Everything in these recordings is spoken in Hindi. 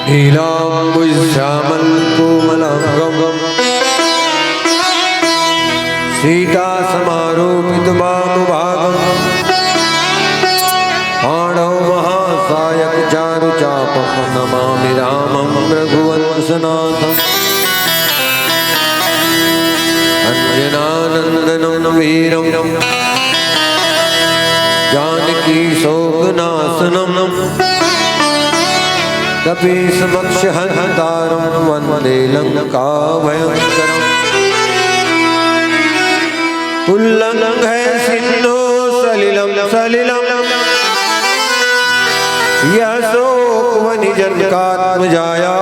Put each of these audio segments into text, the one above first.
नीलाम्बुजश्यामल कोमलांगं सीता समारोपित वामभागं पाणौ महासायक चारुचापं नमामि रामं रघुवंशनाथम् अंजनानंदनं वीरं जानकी शोकनाशनं कपीसमक्षहन्तारं वन्दे लङ्काभयङ्करम् उल्लङ्घय सिन्धो सलिलं सलिलं यशोकवनिजनकात्मजाया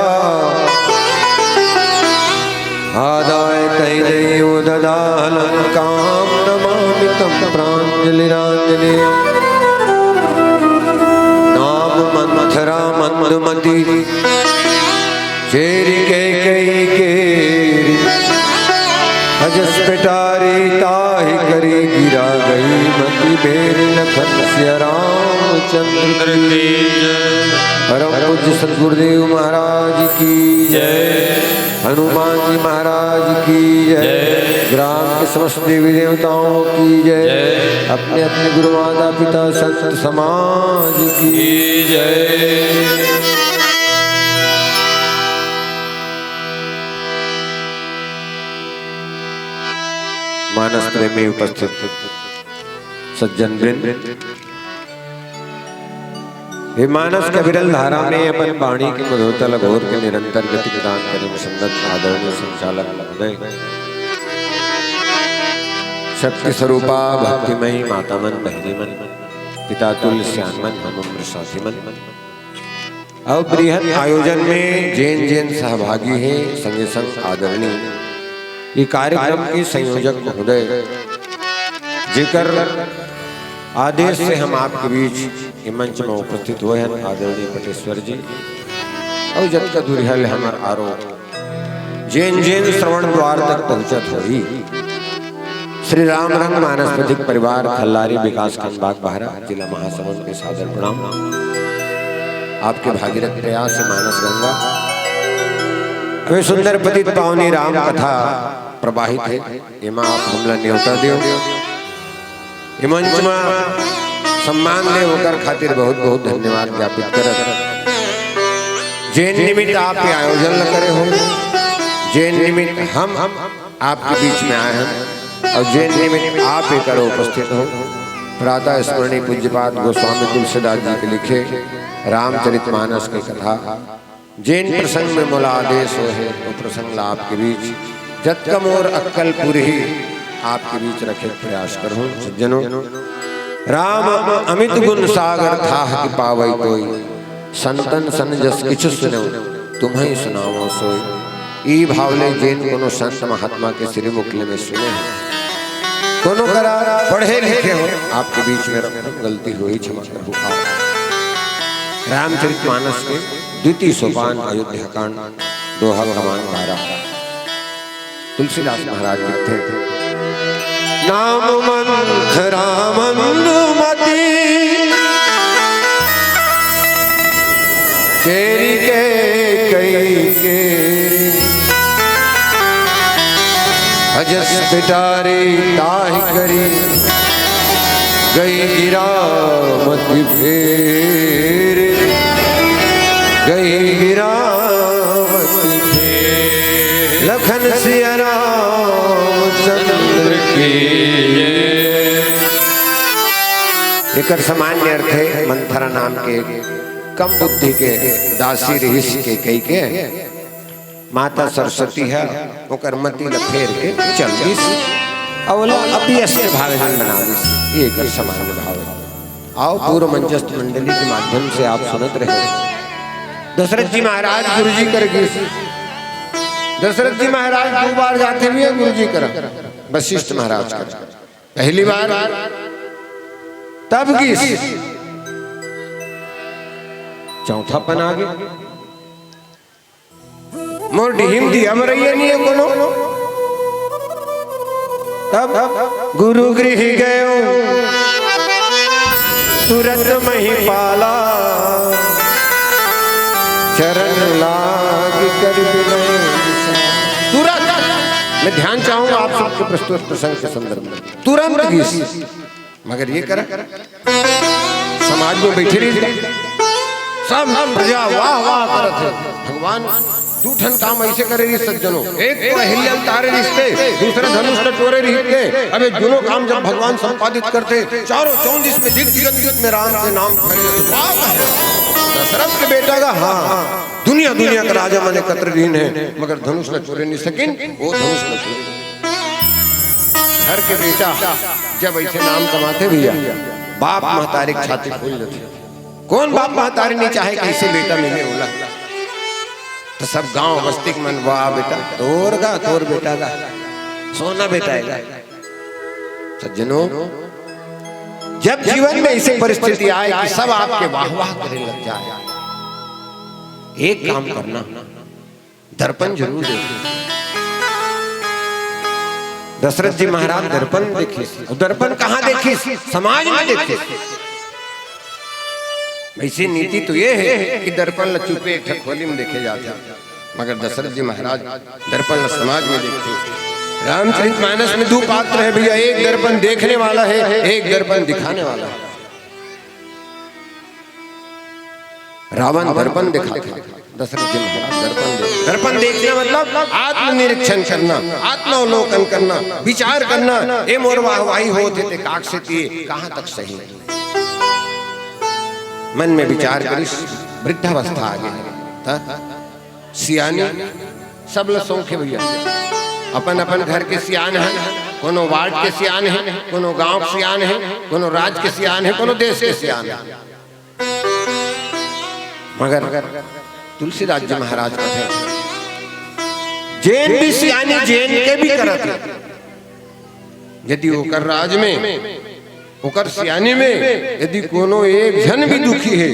आदाय तैलैव ददाहलङ्कां नमामि तं प्राञ्जलिराञ्जनेयम् मथुरा मंदुमती चेरी कैकेयी अजस पिटारी ताहि करी गिरा गई मति बेर लखन सिया रामचंद्र की जय। परम पूज्य सद्गुरुदेव महाराज की जय। हनुमान जी महाराज की जय। ग्राम के समस्त देवी देवताओं की जय। अपने अपने गुरु माता पिता संत समाज की जय। मानस प्रेमी उपस्थित सज्जन वृंद, हे मानस के विरल धारा में अपन वाणी के मधुरतल घोर के निरंतर गति प्रदान करें संगत आदरणीय संचालक महोदय, शक्ति स्वरूपा भक्तिमयी मातामन बहनीमन पिता तुल्य श्यामन हनुम्र साथीमन। अब बृहद आयोजन में जैन जैन सहभागी हैं, संगे संग आदरणीय ये कार्यक्रम के संयोजक महोदय, जेकर आदेश से हम आपके बीच मंच में उपस्थित हुए हैं आदरणीय पटेश्वर जी और जब का दुर्हल हमार आरोप जैन जैन श्रवण द्वार तक पहुंचत हुई श्री राम रंग मानस्पतिक परिवार खल्लारी विकास खंड बाग बहरा जिला महासमुंद के सादर प्रणाम। आपके भागीरथ प्रयास से मानस गंगा वे सुंदर पतित पावनी राम कथा प्रवाहित है। एमा आप हमला न्योता देव ये मंच में सम्मान दे होकर खातिर बहुत बहुत धन्यवाद ज्ञापित करत। जैन निमित्त आप ये आयोजन करे हो, जैन निमित्त हम आपके बीच में आए हैं और जैन निमित्त आप एक उपस्थित हो। प्रातः स्मरणीय पूज्यपाद गोस्वामी तुलसीदास जी के लिखे रामचरितमानस की कथा जैन प्रसंग में मोला आदेश हो है वो प्रसंग आपके बीच जतकम और अक्कलपुर ही आपके बीच रखे प्रयास करो। सज्जनों, राम अमित गुण सागर था कि पावई कोई संतन सन जस किछु सुनो तुम्हें सुनाओ सोई। ई भावले जैन कोनो संत महात्मा के श्री मुखले में सुने कोनो करा पढ़े लिखे हो आपके बीच में गलती हुई क्षमा करो। रामचरितमानस के द्वितीय सोपान अयोध्या कांड दोहा भगवान 12 तुलसीदास महाराज लिखते थे। नाम मंथरा मंदुमती केरी के कई के अजस पिटारे ताहि करी गई गिरामति फेर गई गिरामति फेर लखन सिया रामचंद्र की। एक सामान्य अर्थ है मंथरा नाम के कम बुद्धि के दासी रहीस के कई के माता सरस्वती है ओकर मति लफेर के चल दिस अवला अपयस के भागजन बना दिस। ये एक सामान्य भाव है। आओ पूर्व मंचस्थ मंडली के माध्यम से आप सुनत रहे। दशरथ जी महाराज गुरु जी कर गीस। दशरथ जी महाराज 2 बार जाते हुए गुरु जी कर वशिष्ठ महाराज कर पहली बार तब गीस चौथा पन आगे मोर डिहिम दिया मरैया नहीं है कोनो तब गुरु गृह गयो तुरंत महिपाला चरण लाग कर तुरंत। मैं ध्यान चाहूंगा आप सबके प्रस्तुत प्रसंग के संदर्भ में तुरंत गीस मगर ये करा समाज में बैठे रही सब प्रजा वाह वाह करत है। भगवान दूठन काम ऐसे करे रही सज्जनों, एक तो अहिल्या तारे रिश्ते दूसरा धनुष टोरे रिश्ते। अबे दोनों काम जब भगवान संपादित करते चारों 34 में दिग्गज में राम के नाम दशरथ के बेटा का हाँ दुनिया दुनिया का राजा माने कतरदीन है मगर धनुष न चोरे नहीं सकिन वो धनुष न चोरे। घर के बेटा जब ऐसे नाम कमाते भैया बाप महतारी छाती खोल देते। कौन बाप महतारी नहीं चाहे कैसे बेटा मिले बोला तो सब गांव बस्ती मन वाह बेटा तोर बेटा का सोना बेटा है। सज्जनों, जब जीवन में ऐसी परिस्थिति आए कि सब आपके वाह वाह करने लग जाए एक काम करना दर्पण जरूर देखिए। दशरथ जी महाराज दर्पण देखिए। दर्पण कहाँ देखिए? समाज में देखिए। वैसी नीति तो ये है कि दर्पण ल चुपे एक ठकोली में देखे जाते मगर दशरथ जी महाराज दर्पण ल समाज में देखते। रामचरितमानस में 2 पात्र है भैया, एक दर्पण देखने वाला है एक दर्पण दिखाने वाला है। रावण दर्पण दिखाता, दशरथ जी महाराज दर्पण देखने मतलब आत्मनिरीक्षण करना, आत्मावलोकन करना, विचार करना। ये मोर वाहवाही होते थे काक से कहां तक सही मन में विचार करी। वृद्धावस्था आ गई सियानी सब लौखे भैया अपन अपन घर के सियान है, कोनो वार्ड के सियान है, कोनो गांव के सियान है, कोनो राज्य के सियान है, कोनो देश के सियान है। मगर तुलसीदास जी महाराज कहे जैन भी सियानी जैन के भी करते यदि होकर राज में होकर सियानी में यदि कोनो एक जन भी दुखी है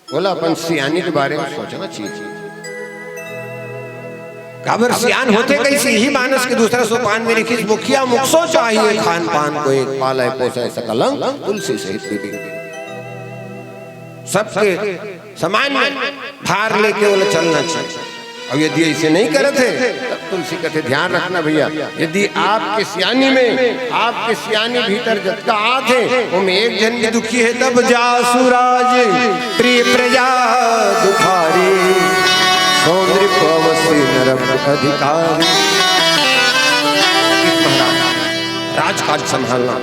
बोला अपन सियानी के बारे में सोचना चाहिए। काबर सियान होते कैसे ही मानस के दूसरा सोपान में लिखी मुखिया मुखसो चाहिए खान पान को एक पाले पोसे सकलंग तुलसी सहित विधि। सबके समान भार लेके वो चलना चाहिए। और यदि ऐसे नहीं करे थे तब तुलसी कहते ध्यान रखना भैया, यदि आपके सियानी में आपके सियानी भीतर जतका आते वो में एक जन भी दुखी है तब जा सुराज प्रिय प्रजा दुखारी सौंदर्य पवसी नरम अधिकारी। राजकाज संभालना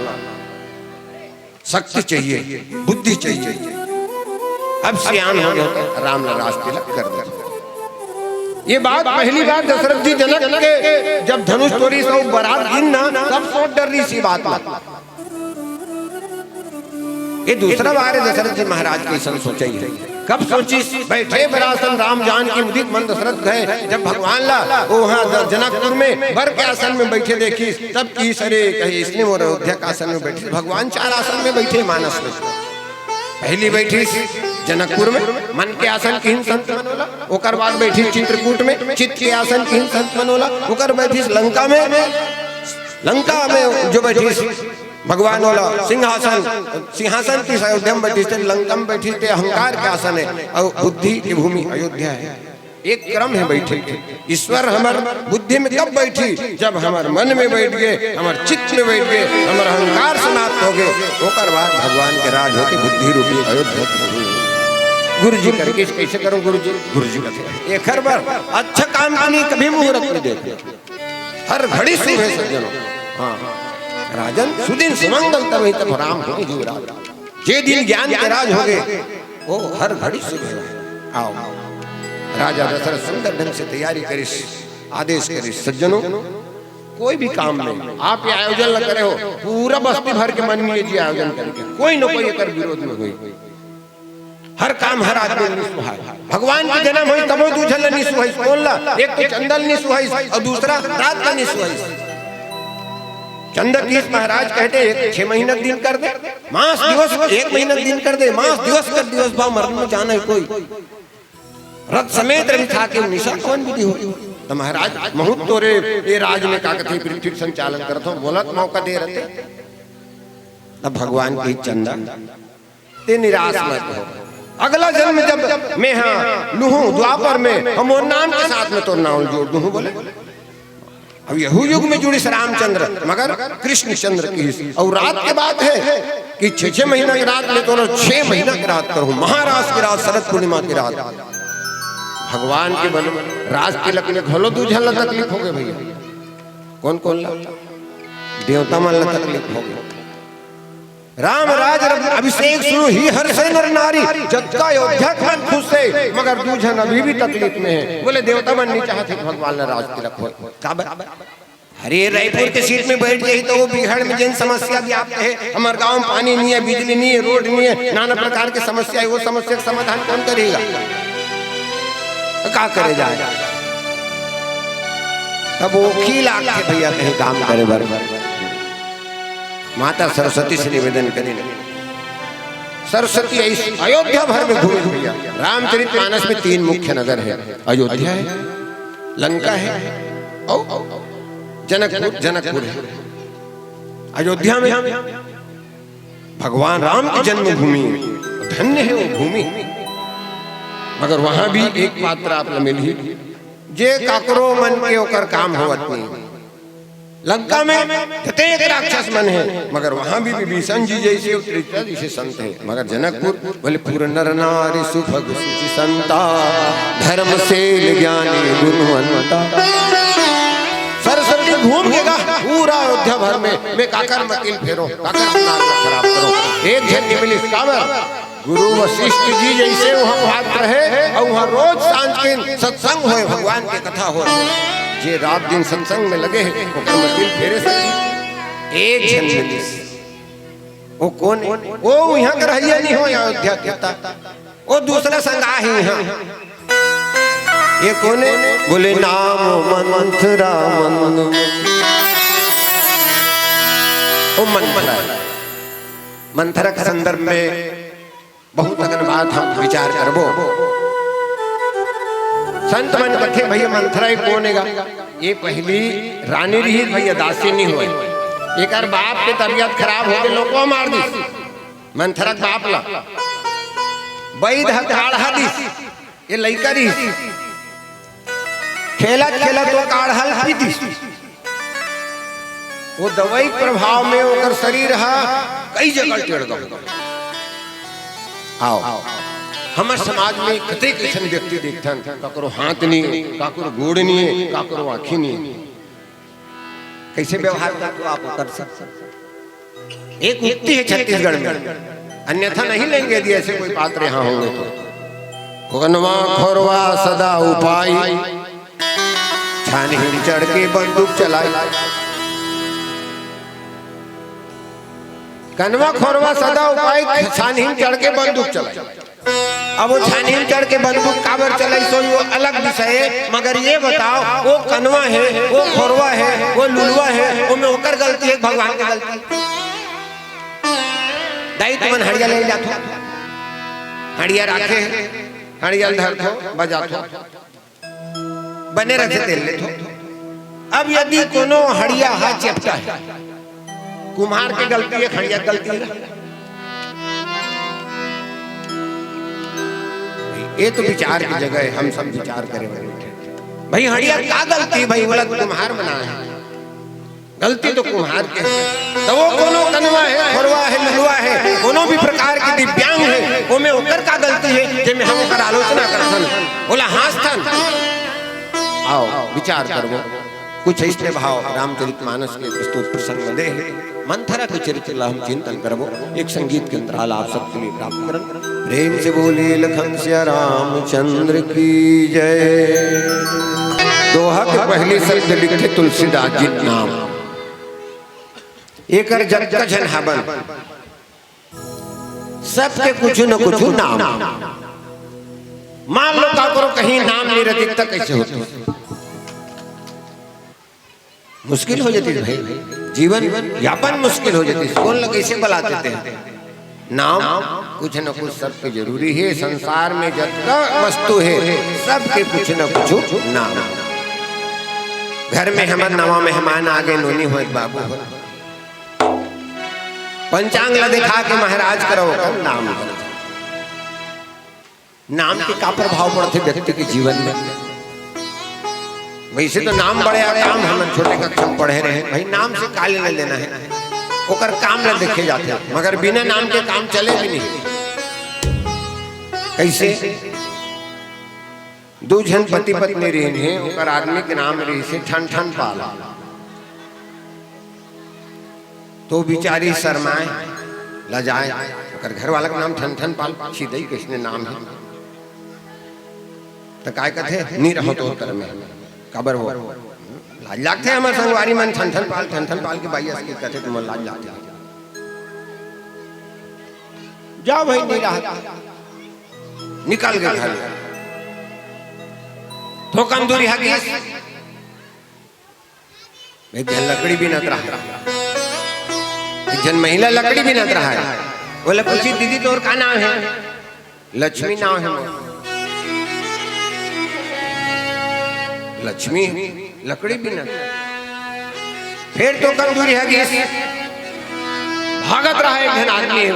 शक्ति चाहिए, बुद्धि चाहिए। अब सियान हो गए, राम ने राज तिलक कर दिया। ये बात पहली बार दशरथ जी जनक के जब धनुष तोड़ी सौ बारात गिनना तब सोच डर रही सी बात में। ये दूसरा बार दशरथ जी महाराज की सन सोचा ही है। कब सोची बैठे बरासन राम जान की मुदित मन दशरथ गए जब भगवान ला वहाँ जनकपुर में बर के आसन में बैठे देखी तब की सरे कहे इसने वो अयोध्या का आसन में बैठे। भगवान 4 आसन में बैठे मानस में। पहली बैठी जनकपुर में मन के आसन की संत मनोला, ओकर बाद बैठी चित्रकूट में चित्त के आसन की संत मनोला, ओकर बैठी लंका में जो बैठी भगवान वाला सिंहासन की अयोध्या में बैठी थे, लंका में बैठी थे अहंकार के आसन है और बुद्धि की भूमि अयोध्या है। एक क्रम है बैठे ईश्वर हमार बुद्धि में कब बैठी जब हमार मन में बैठ गए, हमार चित्त में बैठ गए, हमारा अहंकार समाप्त हो गए, ओकर बाद भगवान के राज होती बुद्धि रूपी अयोध्या। गुरु जी करके कैसे करूं गुरु जी कहते एक हर बार अच्छा काम करनी कभी मुहूर्त में देते हर घड़ी शुभ है सज्जनों। हाँ राजन सुदिन सुमंगल तब ही तब राम हो युवराज। जे दिन ज्ञान के राज हो गए वो हर घड़ी शुभ है। आओ राजा दशरथ सुंदर ढंग से तैयारी करिस, आदेश करिस सज्जनों कोई भी काम में आप ये आयोजन न करे हो पूरा बस्ती भर के मन में ये आयोजन करके कोई न कोई कर विरोध में हुई। हर काम हर आदमी निसुहाय भगवान की जन्म हुई तब दूसरा निसुहाय बोलना एक तो चंदल निसुहाय और दूसरा रात का निसुहाय। चंद्रकीश महाराज कहते हैं 6 महीना दिन कर दे मास दिवस 1 महीना दिन कर दे मास दिवस कर दिवस भाव मरण में जाना है कोई रथ समेत रवि था के निशा कौन विधि हो। तो महाराज मुहूर्त तो रे ये राज में का कथी पृथ्वी संचालन करत हो बोलत मौका दे रहे। अब भगवान की चंदा ते निराश मत हो, अगला जन्म जब मैं हाँ लूहूं द्वापर में हम नाम के साथ में तो नाम जोड़ दूं बोले। अब यहू युग में जुड़ी रामचंद्र मगर कृष्ण चंद्र की और रात के बात है कि 6 महीना की रात में तो 6 महीना की रात करूं महाराज की रात शरद पूर्णिमा की रात भगवान के बल राज तिलक में घलो दूझल तकलीफ हो गए भैया। कौन कौन देवता मन तकलीफ हो गए। राम राज अभिषेक सुनो ही हर से नर नारी जग का अयोध्या मन खुश से मगर दूझन अभी भी तकलीफ में है। बोले देवता मन नहीं चाहते भगवान ने राज तिलक हो। अरे रायपुर के सीट में बैठ गई तो वो बिहार में जिन समस्या भी आपके है हमारे गांव में पानी नहीं है बिजली नहीं है रोड नहीं है नाना प्रकार की समस्या है वो समस्या का समाधान कौन करेगा क्या करे जाए। तब वो खील आके भैया कहीं काम करे बराबर माता सरस्वती से निवेदन करें सरस्वती अयोध्या भर में घूमे भैया। रामचरितमानस में 3 मुख्य नगर है अयोध्या है लंका है और जनकपुर है। अयोध्या में भगवान राम की जन्मभूमि धन्य है वो भूमि मगर वहां भी एक पात्र आप मिल ही जे काकरो मन के ओकर काम होवत नहीं। लंका में प्रत्येक राक्षस मन है मगर वहां भी विभीषण जी जैसे संत है मगर जनकपुर बोले पूर्ण नर नारी सुभग सुचि संता धर्मशील ज्ञानी गुणवंता। सरस्वती घूम के गा पूरा अयोध्या भर में मैं काकर मकील फेरो काकर खराब करो एक जन नहीं मिली काबर गुरु वशिष्ठ जी जैसे वहाँ भाग रहे और वहाँ रोज सांझ के सत्संग होए भगवान की कथा हो जे रात दिन सत्संग में लगे मकील फेरे से एक जन वो कौन वो यहाँ का रहिया नहीं हो अयोध्या कहता वो दूसरा संगा ही यहाँ ये कौन है बोले नाम मंथरा मंथरा के संदर्भ में बहुत अगर बात हम विचार करबो संत मन कथे भैया मंथरा ही कोनेगा। ये पहली रानी रही भैया दासी नहीं हुए। एक बाप के तबियत खराब हो गए लोगों मार दी मंथरा बाप ला बैद काढ़ा दी। ये लइका रही खेला खेला तो काढ़ल पी दी। वो दवाई प्रभाव में ओकर शरीर कई जगह टेढ़ गया। आओ हमारे समाज में कते कैसे व्यक्ति देखथन काकरो हाथ नहीं काकरो गोड़ नहीं काकरो आँखी नहीं। कैसे व्यवहार करते आप कर सकते। एक उक्ति है छत्तीसगढ़ में, अन्यथा नहीं लेंगे यदि ऐसे कोई पात्र यहाँ होंगे तो। कनवा खोरवा सदा उपाय छानी चढ़ के बंदूक चलाई। कनवा खोरवा सदा उपाय छानी चढ़ के बंदूक चलाई। अब वो छानी चढ़ के बंदूक काबर चलाई सो वो अलग विषय है। मगर ये बताओ वो कनवा है वो खोरवा है वो लुलवा है वो में होकर गलती है भगवान की गलती। दाई तुमन हड़िया ले जातो हड़िया राखे हड़िया धर थो बजा थो बने रखे तेल ले थो। अब यदि कोनो हड़िया हाथ चेपटा है कुम्हार की गलती है हड़िया गलती है। ये तो विचार की जगह है हम सब विचार करें भाई हड़िया क्या गलती भाई बोला कुम्हार बना है गलती तो कुम्हार के। तो वो कोनो कनवा है खोरवा है लुलवा है कोनो भी प्रकार की दिव्यांग है वो में ओकर का गलती है जेमे हम ओकर आलोचना करथन बोला हास्थन। आओ विचार करो कुछ ऐसे भाव रामचरितमानस के प्रस्तुत प्रसंग दे मंथरा के चरित्र ला हम चिंतन करबो। एक संगीत के अंतराल आप सबके लिए प्राप्त करन। प्रेम से बोले लखन सिया रामचंद्र की जय। दोहा के पहले शब्द लिखे तुलसीदास जी नाम एक जग का जन हवन सबके कुछ न कुछ नाम। मान लो का करो कहीं नाम नहीं रहती तक कैसे होती मुश्किल हो जाती है भाई जीवन यापन मुश्किल हो जाती है। कौन लोग कैसे बुला देते हैं नाम कुछ न कुछ सबके जरूरी है। संसार में जितना वस्तु है सबके कुछ न कुछ नाम। घर में हमारे नवा मेहमान आ गए नोनी हो बाबू पंचांग ला दिखा के महाराज करो नाम। नाम के का प्रभाव पड़ते व्यक्ति के जीवन में। वैसे तो नाम बड़े काम हम छोटे कक्षा में पढ़े रहे भाई नाम से का लेना लेना है ओकर काम ला देखे जाते मगर बिना नाम के काम चले भी नहीं। कैसे दो जन पति पत्नी रहे ओकर आदमी के नाम रही से ठन ठन पाल तो बेचारी शर्माए लजाए ओकर घर वाला का नाम ठन ठन पाल सीधे किसने नाम है तो काय कथे नहीं रहो तो कर में कबर हो लाज लागते हमारे संगवारी मन ठन ठन पाल के भाई असली कथे तुम लाज लागते जाओ भाई नहीं रहा निकल गए घर तो कंदूरी हगी एक जन लकड़ी भी नत रहा एक जन महिला लकड़ी भी नत रहा है। बोले पूछी दीदी तोर का नाम है लक्ष्मी नाम है लक्ष्मी लकड़ी भी नत। फिर तो कंदूरी हगी भागत रहा एक जन आदमी है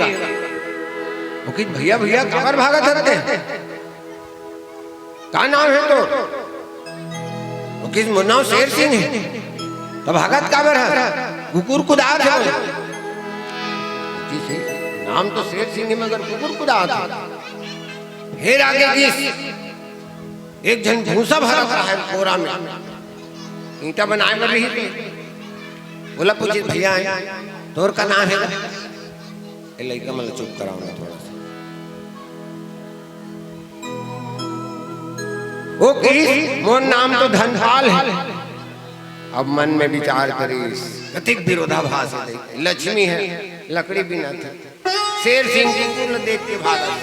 वो कि भैया भैया कबर भागत रहते का नाम है तो किस मुन्नाव शेर सिंह है तो भागत काबर है कुकुर कुदार है नाम तो शेर सिंह है मगर कुकुर कुदार। फिर आगे किस एक जन भूसा भरा रहा है कोरा में ईंटा बनाए कर रही थी। बोला पूछित भैया है तोर का नाम है लड़का मतलब चुप कराऊंगा थोड़ा सा वो मोर नाम तो धनपाल है। अब मन में विचार करीस कतिक विरोधाभास है लक्ष्मी है लकड़ी भी न थी शेर सिंह को देख के भागा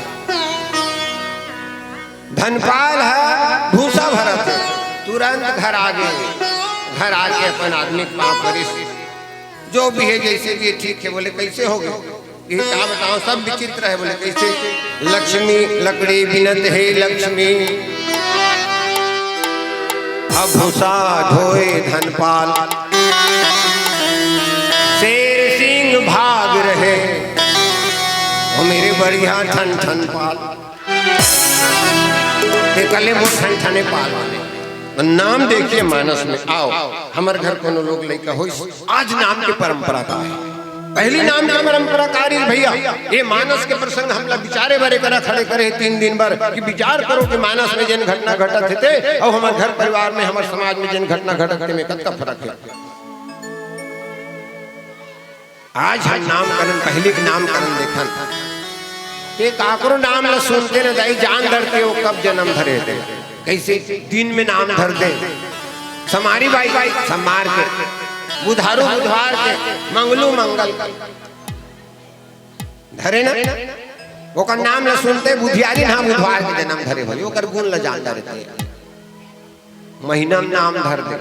धनपाल है भूसा भरत तुरंत घर आके अपन आदमी पाँव करिस जो भी है जैसे भी ठीक है। बोले कैसे हो गए ये क्या बताओ सब विचित्र है। बोले कैसे लक्ष्मी लकड़ी बिनत है लक्ष्मी अभूषा धोए धनपाल, शेर सिंह भाग रहे वो मेरे बढ़िया ठन ठन पाल, कले वो ठन ठने पाल वाले नाम देखिए मानस में। आओ हमारे घर कोनो लोग लेकर हो आज नाम की परंपरा का है, पहली नाम की परंपरा कारी भैया। ये मानस के प्रसंग हम लोग विचारे बारे करा खड़े करे 3 दिन भर कि विचार करो कि मानस में जिन घटना घटत थे और हमारे घर परिवार में हमारे समाज में जिन घटना घटत थे में कितना फर्क है। आज हम नामकरण पहले के नामकरण देखन एक आकरो नाम ल सुनते न दाई जान डरते वो कब जन्म धरे थे, कैसे दिन में नाम धर दे, समारी बाई बाई समार के, बुधारू बुधवार के, मंगलू मंगल धरे ना वो का नाम ल सुनते बुधियारी ना बुधवार के जन्म धरे भाई वो कर गुण ल जान डरते, महीना में नाम धर दे,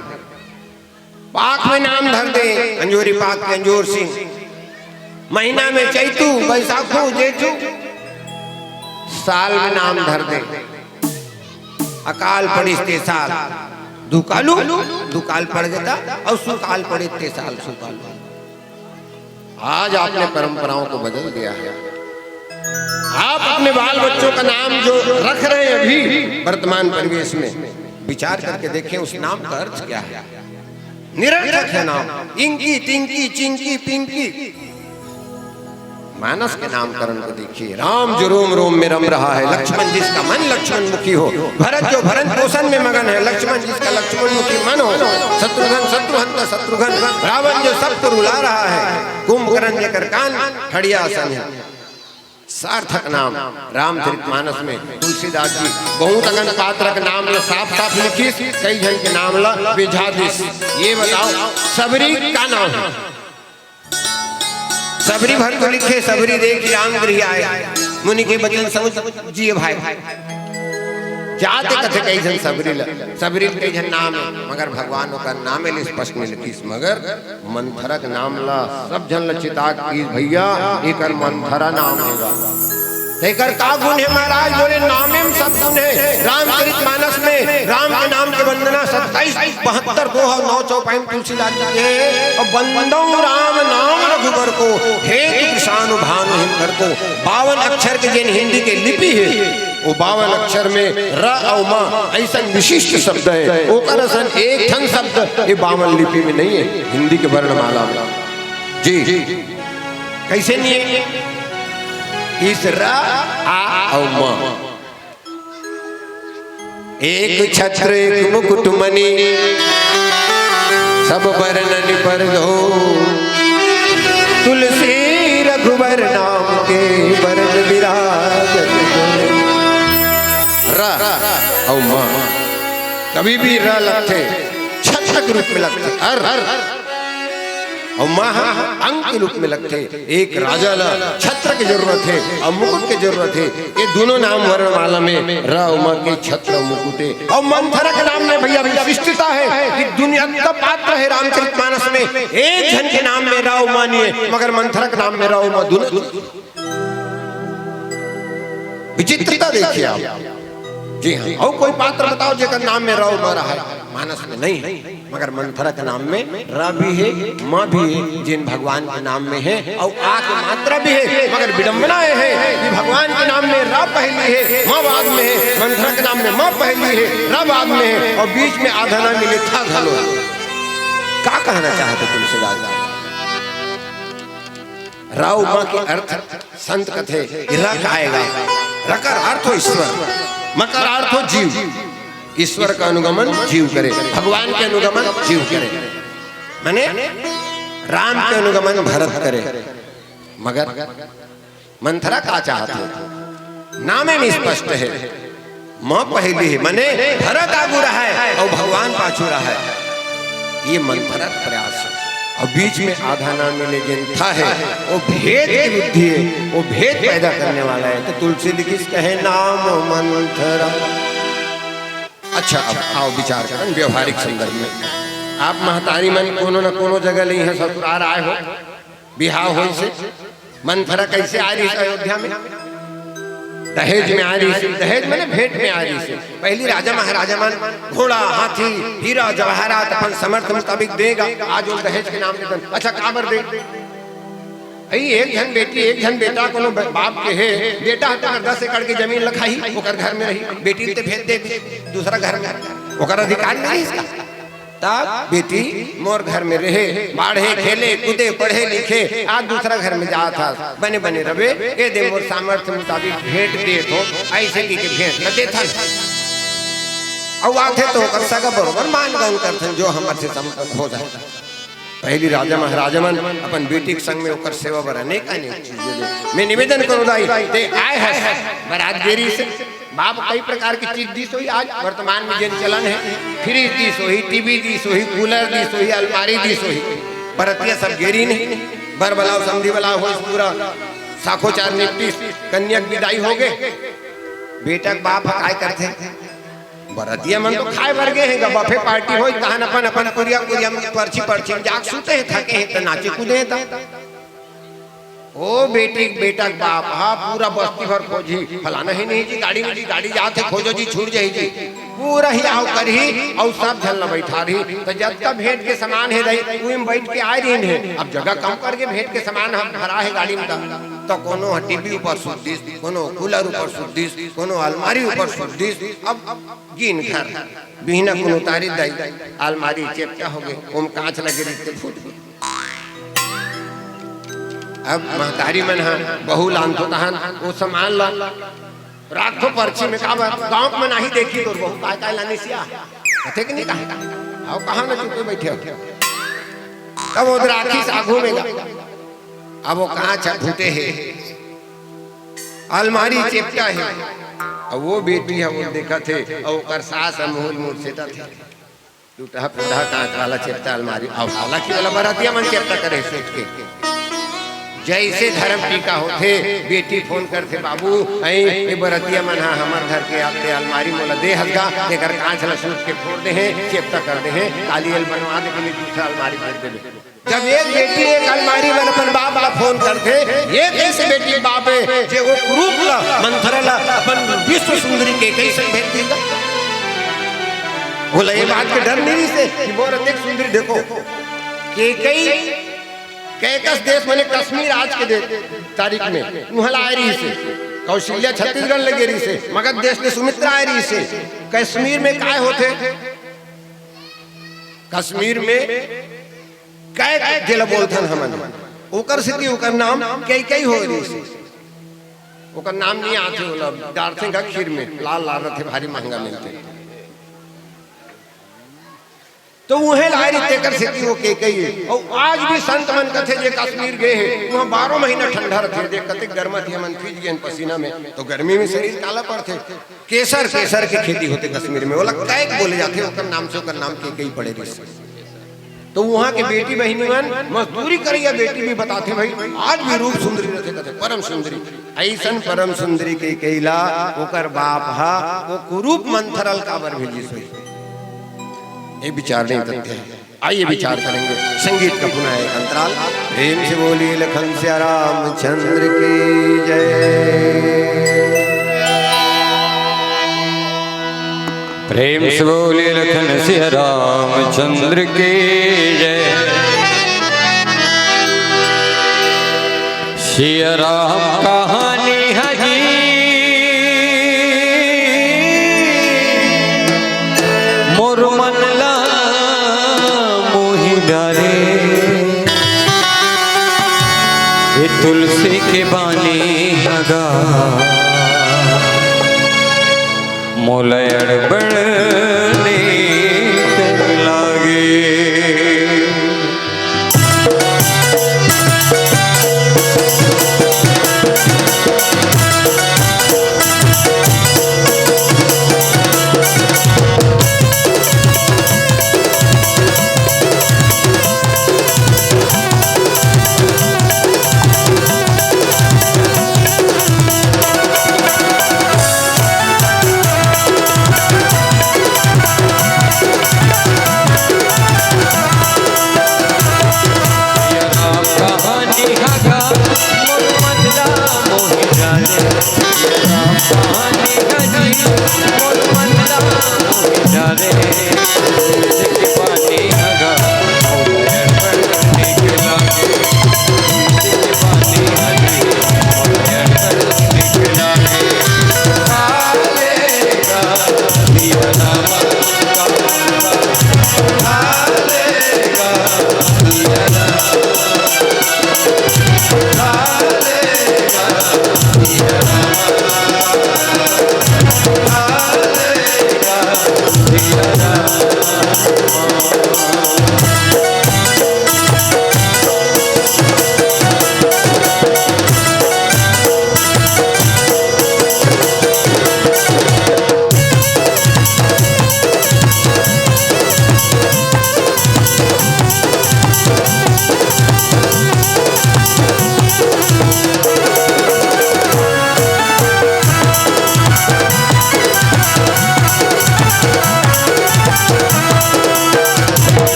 पाक में नाम धर दे, अंजोरी पाक के अंजोर सिंह, महीना में चैतू बैसाखू जेठू, साल में नाम धर दे, अकाल पड़ी ते साल दुकालू दुकाल पड़ जाता और सुकाल पड़े ते साल सुकाल। आज आपने परंपराओं को बदल दिया है, आप अपने बाल बच्चों का नाम जो रख रहे हैं अभी वर्तमान परिवेश में विचार करके देखें उस नाम का अर्थ क्या है। निरर्थक है नाम, इंकी टिंकी चिंकी पिंकी। मानस के नामकरण को देखिए, राम जो रोम रोम में रम रहा है, लक्ष्मण जिसका मन लक्ष्मण मुखी हो, भरत जो भरत पोषण में मगन है, लक्ष्मण जिसका लक्ष्मण मुखी मन हो, शत्रुघ्न शत्रुघ्न शत्रुघ्न, रावण जो सबको रुला रहा है, कुंभकर्ण जेकर कान हड़िया सन है। सार्थक नाम रामचरितमानस में तुलसीदास जी बहुत अगन पात्रक नाम ल साफ साफ लिखी, कई जन के नाम ल बेझादिस। ये बताओ सबरी का नाम है, सबरी भर को लिखे, सबरी देख राम गृह आए, मुनि के बचन समझ जिए भाई। जाते कथे कई जन सबरी सबरी कई जन नाम है मगर भगवान का नाम है स्पष्ट में लिखी, मगर मंथरक नाम ला सब जन लचिता की भैया एक मंथरा नाम है। लेकर का गुण है महाराज बोले नामे में सब गुण है। रामचरितमानस में राम के नाम की वंदना 27 72 2 9 चौपाई तुलसीदास जी के, और वंदो राम नाम रघुबर को हेतु किसान भानु हिमकर को। 52 अक्षर के जिन हिंदी के लिपि है वो 52 अक्षर में र और म ऐसा विशिष्ट शब्द है, वो करसन एक ठन शब्द ये 52 लिपि में नहीं है हिंदी के वर्णमाला में जी। कैसे नहीं है? इस रा आ और म, एक छत्र एक मुकुट मणि सब वर्णन पर दो, तुलसी रघुबर नाम के वरण विराजत। रा और म कभी भी र लगते छत्र के रूप में लगते, हर और महा अंक के रूप में लगते। एक राजा ला छत्र की जरूरत है और मुकुट की जरूरत है, ये दोनों नाम वर्णमाला में र और म के छत्र मुकुटे। और मंथरक नाम में भैया विशिष्टता है कि दुनिया का पात्र है रामचरितमानस में, एक जन के नाम में र और म नहीं है मगर मंथरक नाम में र और म दोनों। विचित्रता देखिए आप जी हाँ। और कोई पात्र बताओ जेकर नाम में र और म रहा है? मानस में नहीं है, मगर मंथरक नाम में र भी है म भी है, जिन भगवान के नाम में है, और आ की मात्रा भी है। मगर विडंबना है कि भगवान के नाम में र पहली है म बाद में है, मंथरक नाम में म पहली है र बाद में है, और बीच में आधा ना मिले था घलो। क्या कहना चाहते तुलसीदास? राव माँ के अर्थ संत कथे रख आएगा, रकर अर्थ हो ईश्वर, मकर अर्थ हो जीव। ईश्वर का अनुगमन जीव करे, भगवान के अनुगमन जीव करे, माने राम के अनुगमन भरत करे। मगर मंथरा का चाहते नाम में स्पष्ट है, मां पहली है माने भरत आगू रहा है और भगवान पाछू रहा है। ये मंथरा प्रयास है, और बीच में आधा नाम मिले जिन था है वो भेद की बुद्धि है, वो भेद पैदा करने वाला है। तो तुलसी लिखी कहे नाम मंथरा। अच्छा अब आओ विचार करें व्यवहारिक संदर्भ में। आप महतारी मन कोनो न कोनो जगह नहीं है, ससुराल आए हो, बिहाव हो से मंथरा कैसे आ रही है अयोध्या में? दहेज में आ रही से, दहेज मैंने भेंट में आ रही से। पहली राजा महाराजा मन घोड़ा हाथी हीरा जवाहरात अपन समर्थ मुताबिक देगा। आज वो दहेज के नाम पे अच्छा काबर दे भाई एक जन बेटी एक जन बेटा कोनो बाप के है बेटा तो 10 एकड़ की जमीन लखाई ओकर घर में रही, बेटी ते भेज दे दूसरा घर में, ओकर अधिकार नहीं इसका। तब बेटी मोर घर में रहे, बाढ़े खेले कूदे पढ़े लिखे, आज दूसरा घर में जा था बने बने रवे ए दे मोर सामर्थ्य मुताबिक भेंट दे तो ऐसे की के भेंट न दे था। अब आथे तो ओकर सगा बरोबर मान गान करथन जो हमर से संपर्क हो जाए। पहली राजा महाराजा मन अपन बेटी के संग में ओकर सेवा बर अनेक अनेक चीज मैं निवेदन करू दाई ते आए है बारात देरी से बाप कई प्रकार की चीज दी सोई। आज वर्तमान में जिन चलन है फ्रिज दी सोई, टीवी दी सोई, कूलर दी सोई, अलमारी दी सोई, परतिया सब गेरी नहीं बर बलाव समझी बला हो पूरा साखो चार निपटी कन्या विदाई हो गए। बेटा बाप काय करते बरतिया मन तो खाए भर गए हैं बफे पार्टी हो कहां अपन अपन कुरिया कुरिया में पर्ची पर्ची जाग सुते हैं थके हैं तो नाचे कूदे था। ओ बेटी बेटा बाप हाँ पूरा बस्ती भर खोजी फलाना ही नहीं जी गाड़ी में जी गाड़ी जाते खोजो जी छूट जाई जी पूरा ही आओ कर ही और सब झल न बैठा रही। तो जब तक भेंट के सामान है रही वही में बैठ के आ रही है। अब जगह कम करके भेंट के सामान हम भरा है गाड़ी में तो कोनो टीवी ऊपर सुद्दीस, कोनो कूलर ऊपर सुद्दीस, कोनो अलमारी ऊपर सुद्दीस। अब गिन घर बिना कोनो तारी दाई अलमारी चेपटा हो गए ओम कांच लगे रिश्ते फूट गए। अब महतारी मन बहु लानतो तहन वो सामान ला राख तो पर्ची में काबर गांव में नहीं देखी तो बहु काय काय लाने सिया कथे कि नहीं कहा आओ कहां न चुपे बैठे हो तब वो राखी सागू में अब वो कांच फूटे है अलमारी चेपटा है। अब वो बेटी है वो देखा थे और कर सास अमूल मूल सेटा थे टूटा फूटा कांच वाला चेपटा अलमारी और साला की वाला बरातिया मन चेपटा करे सोच के जैसे धर्म टीका होते बेटी फोन करते बाबू ऐ बरतिया मन हमार घर के आते अलमारी मोला दे हल्का देकर कांच ला सूट के फोड़ दे हैं चेपटा कर दे हैं काली एल बनवा दे के दूसरा अलमारी भर दे। जब एक बेटी एक अलमारी में अपन बाप ला फोन करते ये कैसे बेटी बाप है जे वो क्रूप ला मंथरा ला अपन विश्व सुंदरी के कैसे भेज देगा। बोला ये बात के डर नहीं से कि बोर देख सुंदरी देखो के कई कैकस देश मैंने कश्मीर आज के तारीख में मुहला आ रही से कौशल्या छत्तीसगढ़ लगे रही से मगध देश में सुमित्रा आ रही से कश्मीर में काय होते कश्मीर में कै जिला बोलथन हमन ओकर सिटी ओकर नाम कई हो रही से ओकर नाम नहीं आते होला दारसिंह का खीर में लाल लाल रथे भारी महंगा मिलते तो वह लारी तेकर सिटी हो के कई और आज भी संत मन कथे जे कश्मीर गए हैं वहां 12 महीना ठंडा रहते जे कते गर्मा थी मन फीज गए पसीना में तो गर्मी में शरीर काला पड़ते। केसर केसर की खेती होते कश्मीर में वो लगता है बोले जाते ओकर नाम से ओकर नाम के कई पड़े रही। तो वहां के बेटी बहनी मन मजदूरी करिया बेटी भी बताते भाई आज भी रूप सुंदरी रहते कथे परम सुंदरी ऐसन परम सुंदरी के कैला ओकर बाप हा वो कुरूप मंथरल काबर भेजी सोई ये विचार नहीं करते हैं। आइए विचार करेंगे संगीत का पुनः एक अंतराल। प्रेम से बोली लखन सिया रामचंद्र की जय। प्रेम से बोली लखन सिया रामचंद्र की जय। सिया राम कहानी हजी मोर मन ला मोहि डाले ये तुलसी के बानी लगा मोलयड़ बड़ने लागे।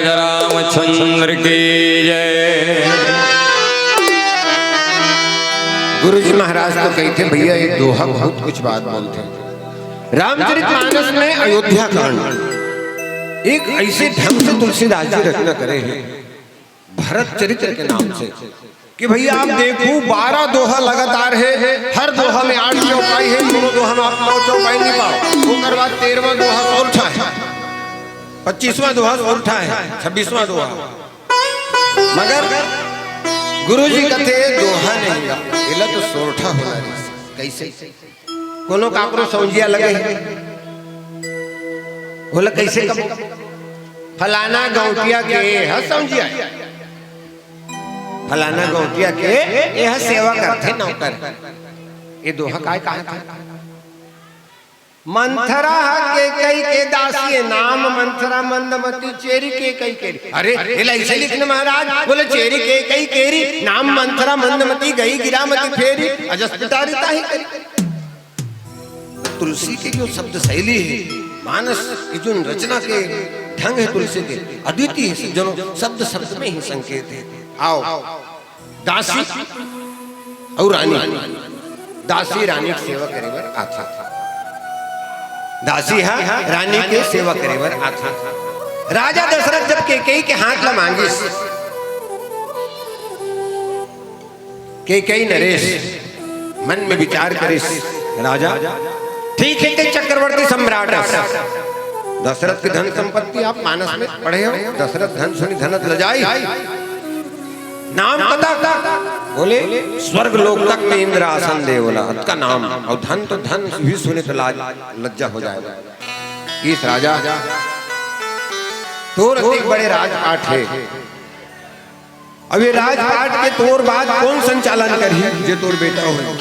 रामचंद्र की जय। गुरु जी महाराज तो कहते भैया एक दोहा बहुत कुछ बात बोलते हैं। रामचरितमानस में अयोध्या कांड एक ऐसे ढंग से तुलसीदास जी रचना करे हैं भरत चरित्र के नाम से कि भैया आप देखो 12 दोहा लगातार है, हर दोहा में 8 चौपाई है, दोनों दोहा में आप 9 चौपाई नहीं पाओ। उसके बाद 13वां दोहा सोलठा है, 25वां दोहा सोलठा है, 26वां दोहा। मगर गुरु जी कहते दोहा नहीं इला तो सोरठा होना कैसे कोनो काकरो समझिया लगे बोला कैसे कब फलाना गौटिया के यह समझिया, फलाना गौटिया के यह सेवा करते नौकर। ये दोहा काय कहा था? मंथरा के कई के दासी नाम मंथरा मंदमती चेरी के कई केरी। अरे ऐसे लिखने महाराज, बोले चेरी के कई केरी नाम मंथरा मंदमती गई गिरामती फेरी अजस पिटारिता ही करी। तुलसी की जो शब्द शैली है, मानस की जो रचना के ढंग है तुलसी के अद्वितीय है। जनों शब्द शब्द में ही संकेत है। आओ दासी और रानी, दासी रानी की सेवा करे बर आता था, दासी हा रानी के सेवा करे बर आता था। राजा दशरथ जब कैकेयी के हाथ ला मांगिस, कैकेयी नरेश मन में विचार करिस, राजा ठीक है कि चक्रवर्ती सम्राट दशरथ की धन संपत्ति आप मानस में पढ़े हो, दशरथ धन सुनी धनत लजाई, नाम पता बोले स्वर्ग लोक तक में इंद्र आसन दे, बोला का नाम और धन तो धन भी सुने तो लाज लज्जा हो जाएगा। इस राजा तोर एक बड़े राजपाट है, अब ये राजपाट के तोर बाद कौन संचालन करी जे तोर बेटा हो?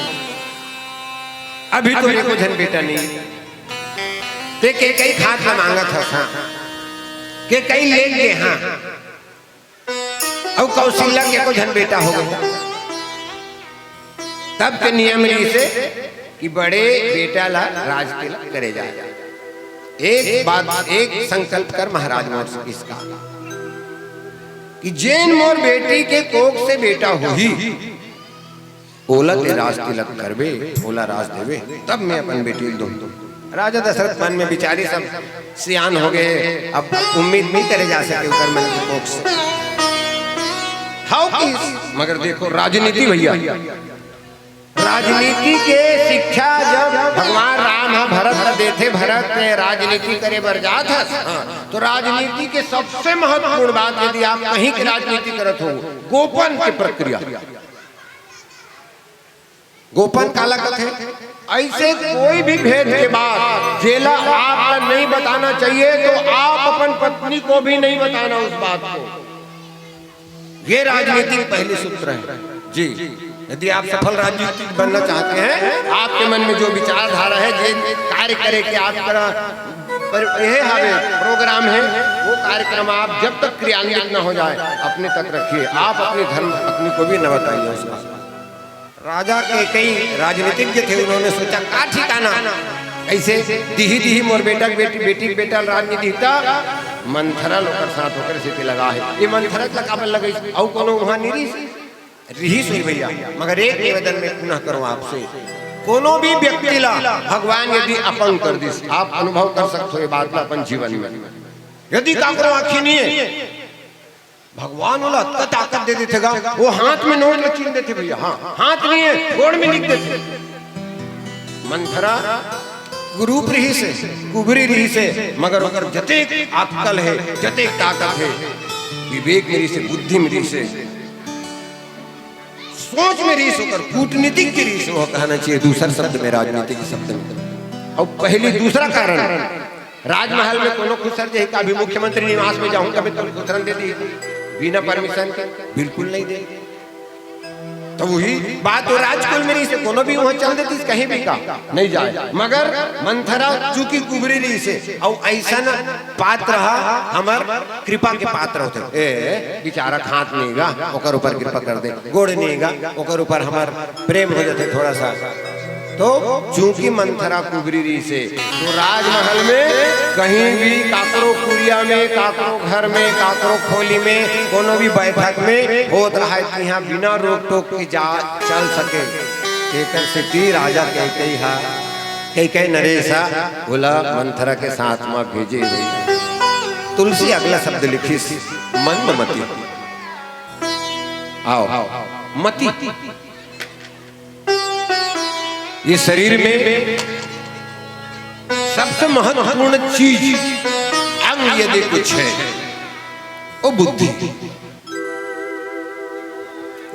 अभी तो को धन बेटा नहीं ते के कई खात में मांगा था के कई ले गए। हाँ और कौशल्या के को धन बेटा हो गया। तब के नियम रही से कि बड़े बेटा ला राज के ला करे जाए। एक बात एक संकल्प कर महाराज मोर से इसका कि जैन मोर बेटी के कोख से बेटा हो ही ओला ते राज तिलक करबे, ओला राज देवे तब मैं अपन बेटी दूं। राजा दशरथ मन में बिचारी सब सियान हो गए, अब उम्मीद नहीं करे जा सके उकर मन के कोख से। हाउ की मगर देखो राजनीति भैया, राजनीति के शिक्षा जब भगवान राम भरत देते, भरत ने राजनीति करे बर जात तो राजनीति के सबसे महत्वपूर्ण बात यदि आप कहीं की राजनीति करत हो, गोपन की प्रक्रिया। गोपन काला कथे ऐसे कोई भी भेद के बाद जेला आप नहीं बताना चाहिए, तो आप अपन पत्नी को भी नहीं बताना उस बात को। ये राजनीति पहले सूत्र है जी। यदि आप सफल राजनीतिक बनना चाहते हैं, आपके मन में जो विचारधारा है, जो कार्य करे कि आपका यह प्रोग्राम है, वो कार्यक्रम आप जब तक क्रियान्वित न हो जाए अपने तक रखिए। आप अपनी धर्म पत्नी को भी न बताइए उसका। राजा के कई राजनीतिक जो थे उन्होंने सोचा का ठिकाना ऐसे दिही दिही मोर बेटा बेटी बेटी बेटा राजनीति मंथरा लोकर साथ होकर से लगा है। ये मंथरा लगावन लगे और कोनो वहां निरी रही सुई भैया। मगर एक निवेदन में पुनः करूं आपसे, कोनो भी व्यक्ति ला भगवान यदि अपंग कर दिस, आप अनुभव कर सकते हो ये बात ला अपन जीवन में। यदि काकरो आँखी नहीं है, भगवान वाला अतका ताकत दे देतेगा, वो हाथ में नोट लकीर देते भैया। हाँ हाथ नहीं है, गोड़ में लिख देते। मंथरा गुरूप रही से कुबरी रही से, मगर अगर जतेक अक्कल है, जतेक ताकत है, विवेक मेरी से, बुद्धि मेरी से, सोच में रीस होकर कूटनीतिक की रीस हो कहना चाहिए दूसरा शब्द में, राजनीतिक शब्द में। और पहली दूसरा कारण, राजमहल में कोनो खुसर जे का भी मुख्यमंत्री निवास में जाऊं कभी तुम खुसरन दे दी बिना परमिशन के? बिल्कुल नहीं दे। तो वही बात तो राजकुल में से कोनो भी वहां चल देती कहीं भी का नहीं जाए। मगर मंथरा चूंकि कुबरी रही से और ऐसा न पात्र रहा हमर कृपा के पात्र होते, ए बेचारा हाथ नहींगा ओकर ऊपर कृपा कर दे, गोड़ नहींगा ओकर ऊपर हमार प्रेम हो जाते थोड़ा सा। तो चूंकि मंथरा कुबरी रही से, तो राजमहल में कहीं भी काकरो कुरिया में, काकरो घर में, काकरो खोली में, कोनो भी बैठक में होत रहा है यहाँ बिना रोक टोक की जा चल सके। केकर सिटी राजा कैकेयी हा, कैकेयी नरेशा बोला मंथरा के साथ में भेजे गई। तुलसी अगला शब्द लिखी मन मती। आओ मती, ये शरीर में सबसे महत्वपूर्ण चीज अंग यदि कुछ है वो बुद्धि,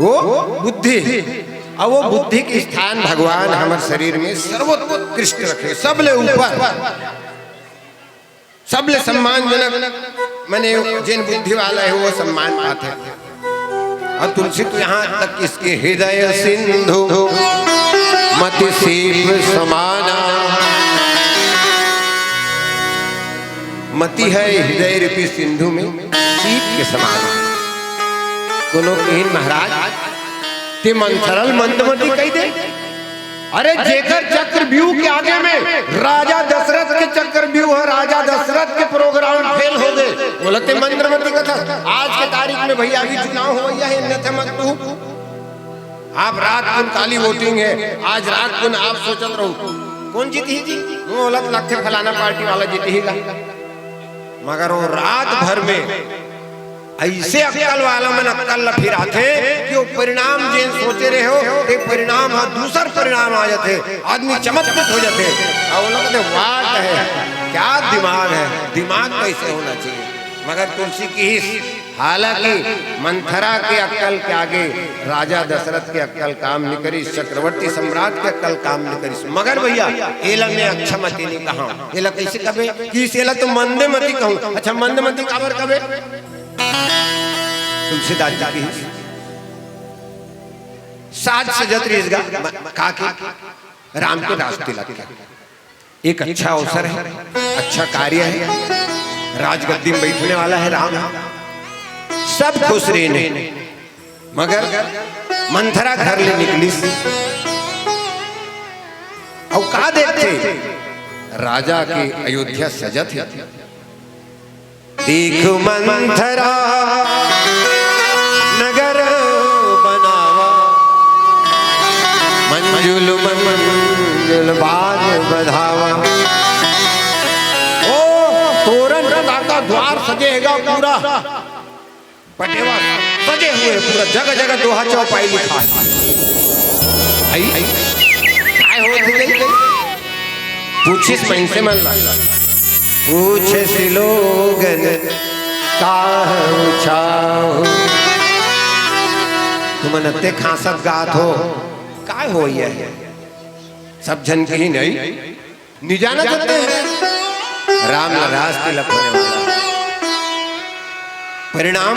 वो बुद्धि। और वो बुद्धि के स्थान भगवान हमारे शरीर में सर्वोत्कृष्ट रखे, सबले ऊपर, सबले सम्मानजनक मैंने जिन बुद्धि वाला है वो सम्मान पाते हैं। और तुलसी तो यहाँ तक इसके हृदय सिंधु मति सीप समाना, मति है हृदय रूपी सिंधु में सीप के समान। कोनो कहीं महाराज ते मन सरल मंदमती कही दे। अरे जेकर चक्रव्यूह के आगे में राजा दशरथ के चक्रव्यूह है, राजा दशरथ के प्रोग्राम फेल हो गए, बोलते मंत्रमती कथा। आज के तारीख में भैया अभी चुनाव हो गया है, आप रात को काली वोटिंग है, आज रात को आप सोचत रहो कौन जीती जी, बोलत लगते फलाना पार्टी वाला जीतेगा, मगर वो रात भर में ऐसे अक्कल वाला मन अक्कल फिर आते कि वो परिणाम जिन सोचे रहे हो ते परिणाम हा दूसर परिणाम आ जाते, आदमी चमत्कृत हो जाते। और वो लोग वाट है, क्या दिमाग है, दिमाग कैसे होना चाहिए। मगर तुलसी की ही, हालांकि मंथरा के अक्कल के आगे राजा दशरथ के अक्कल काम नहीं करी, चक्रवर्ती सम्राट के अक्कल काम नहीं करी। मगर भैया एला में अच्छा मती नहीं कहा, एला कैसे कबे कि एला तो मंदे मती कहूं। अच्छा मंदे मती काबर कबे, तुलसीदास जी की साज सजत रेजगा काके राम के रास्ते लगते, एक अच्छा अवसर है, अच्छा कार्य है, राजगद्दी में बैठने वाला है राम, सब खुश रहने। मगर मंथरा घर ले निकली और का देखते राजा की अयोध्या सजत है। देख मंथरा नगर बनावा, मंजुल मंजुल बाज बधावा। ओ तोरण का द्वार सजेगा पूरा, पटेवा सजे हुए पूरा, जगह जगह दोहा चौपाई लिखा है। पूछिस मन से मन लगा, पूछे सी लोगन काहू तुम नते खासत गात हो काय हो ये, सब जन की नहीं निजाना करते हैं। राम राज तिलक होने वाला परिणाम,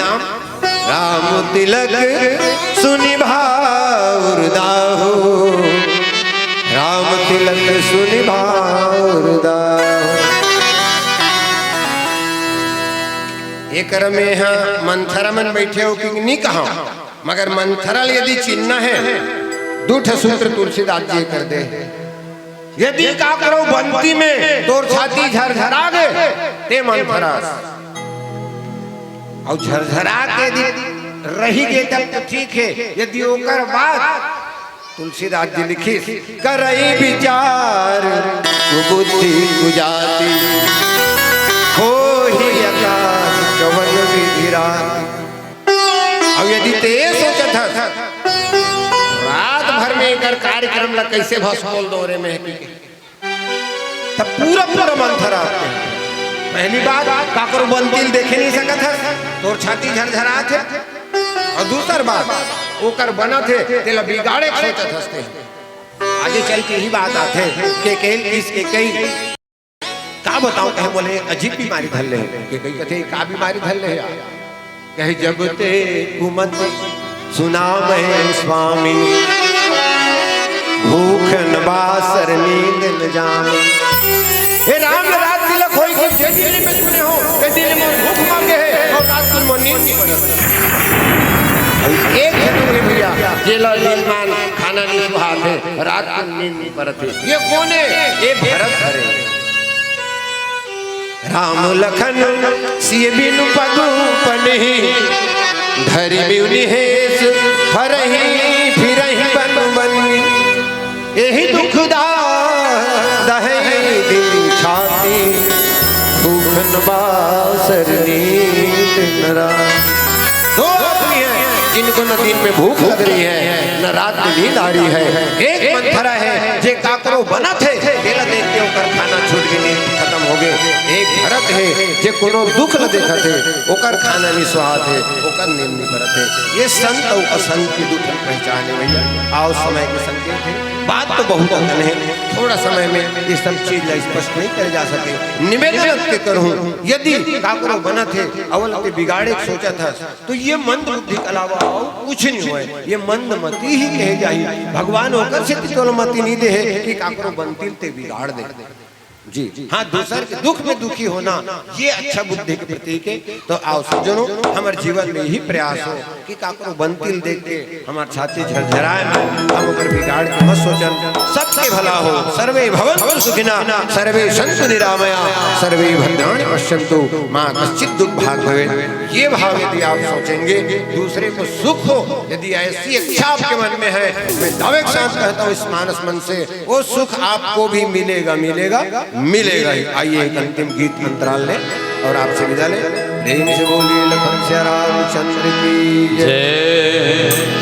राम तिलक सुनि भाउरदाहु, राम तिलक सुनि भाउरदाहु। एक में हाँ मंथरा मन बैठे हो कि नहीं कहा, मगर मंथरा यदि चिन्ह है दूठ सूत्र तुलसीदास जी कर दे। यदि का करो बंती में तोर छाती झरझरा गए ते मंथरा, और झरझरा के रही गए तब तो ठीक है, यदि ओकर बाद तुलसीदास जी लिखी करई विचार बुद्धि गुजाती, हो ही आकाश कवन विधिरा। अब यदि ते सोचत था रात भर में एक कार्यक्रम ला कैसे भस्मोल दौरे में तब पूरा पूरा मंथरा। पहली बात काकरो बंतिल देखे नहीं सकत है, तोर छाती झरझरा थे, और दूसर बात ओकर बना थे तेला बिगाड़े सोचत हंसते। आगे चल के ही बात आते के केल इसके कई का बताऊं, कहे बोले अजीब बीमारी धर ले, के कई कथे का बीमारी धर ले, कहे जब ते कुमत सुना मैं स्वामी, भूख न बासर नींद न जाने। ए राम रात तिलक होई कि जे दिल्ली में सुने हो, के दिल्ली में भूख मांगे है और रात को नींद नहीं पड़ती। एक है भैया जेला नीलमान खाना नहीं सुहाते, रात को नींद नहीं पड़ती। ये कौन है? ये भरत है। राम लखन सिय बिनु पगुपनि, धरि बिउनिहेस फरहि फिरहि बन बनी। यही दुखदा दहे दिल छाती, भूख न बासर नींद न रात। दो अपनी है जिनको न दिन में भूख लग रही है न रात में नींद आ रही है। एक मंथरा है जे काकरो बना थे, देख के खाना छूट के नींद खत्म होगे। एक भरत है जे कोनो दुख न देखत है, ओकर खाना नहीं स्वाद है, ओकर नेम नहीं करत है। ये संत और असंत की दुख पहचान है भैया। आओ समय के संकेत है, बात तो बहुत अंदर है, थोड़ा समय में ये सब चीज स्पष्ट नहीं करे जा सके। निवेदन के करूं, यदि काकरो बना थे अवल के बिगाड़े के सोचा था, तो ये मंद बुद्धि के अलावा और कुछ नहीं हुए। ये मंद मति ही कहे जाही। भगवान होकर से तितोल मति नहीं दे है कि काकरो बनतिल ते बिगाड़ दे। जी हाँ, दूसर के दुख में दुखी होना ये अच्छा बुद्धि के प्रतीक है। तो आओ सज्जनों, हमारे जीवन में यही प्रयास हो कि काकरो बनतिल देख के हमार छाती झरझराए, हम ओकर बिगाड़ के मत सोचन। सबके भला हो, सर्वे भवन्तु सुखिनः, सर्वे सन्तु निरामया, सर्वे भद्राणि पश्यन्तु, मां कश्चित् दुर्भाग् भवेत्। ये भाव यदि आप सोचेंगे, दूसरे को सुख हो, यदि ऐसी इच्छा आपके मन में है, मैं दावे के साथ कहता हूँ इस मानस मन से, वो सुख आपको भी मिलेगा मिलेगा मिलेगा ही। आइए एक अंतिम गीत अंतराल ले और आपसे विदा ले। प्रेम से बोलिए लखन श्याम रामचंद्र की जय।